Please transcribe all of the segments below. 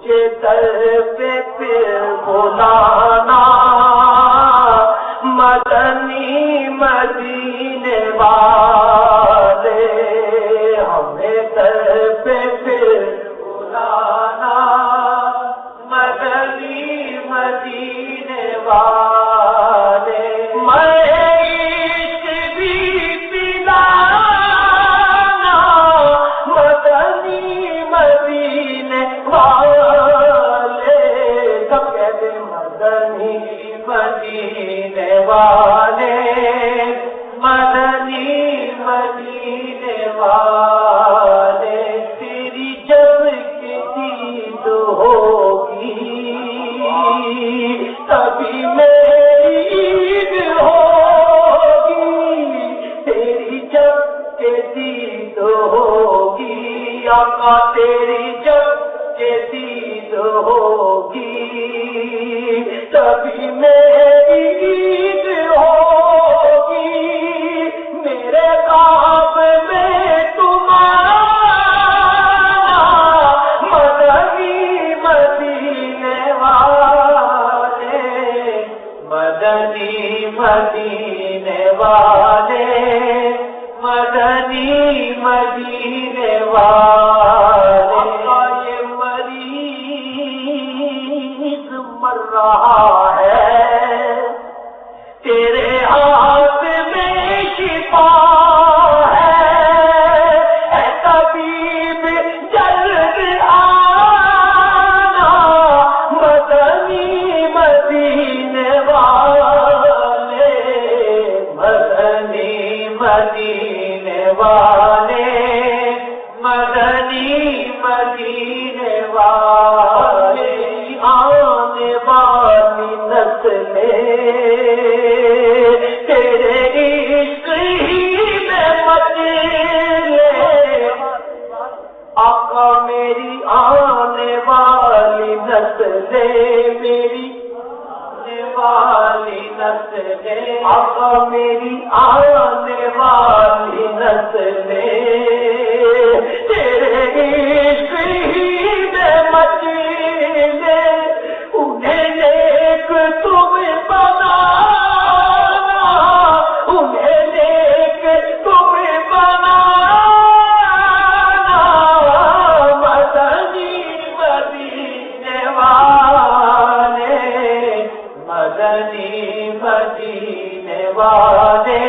کے در پہ پھر بلانا، مدنی مدینے والے ہمیں در پہ پھر بلانا، مدنی مدینے والے مدینے والے، مدنی مدینے والے، تیری جب کہ دید ہوگی تبھی میری عید ہوگی، تیری جب کہ دید ہوگی آقا، تیری جب کہ دید ہوگی تبھی میری عید ہوگی، میرے خواب میں تمہارا مدنی مدینے والے، مدنی مدینے والے، مدنی مدینے والے، یہ مریض مر رہا ہے، تیرے ہاتھ میں شفا ہے، اے طبیب جلد آنا، مدنی مدینے والے، مدنی مدینے والے، مدنی مدینے والے، آنے والی نسلیں تیرے عشق ہی میں مچلے، آقا میری آنے والی نسلیں، میری آنے والی نسلیں، آقا میری آنے والی نسلیں تیرے عشق ہی میں مچلے، انہیں نیک تم بنانا، انہیں نیک تم بنانا، مدنی مدینے والے، مدنی مدینے والے،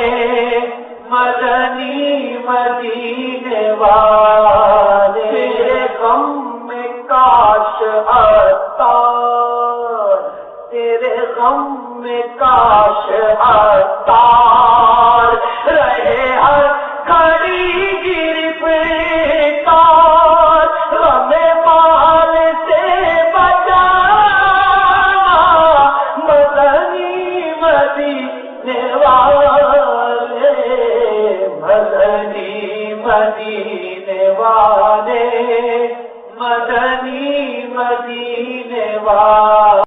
مدنی مدینے والے، تیرے غم میں کاش عطار، تیرے غم میں کاش عطار رہے ہر کھڑی گرفتار، غم بال سے بچانا، مدنی مدینے والے، مدنی مدینے والے، مدنی مدینے والے۔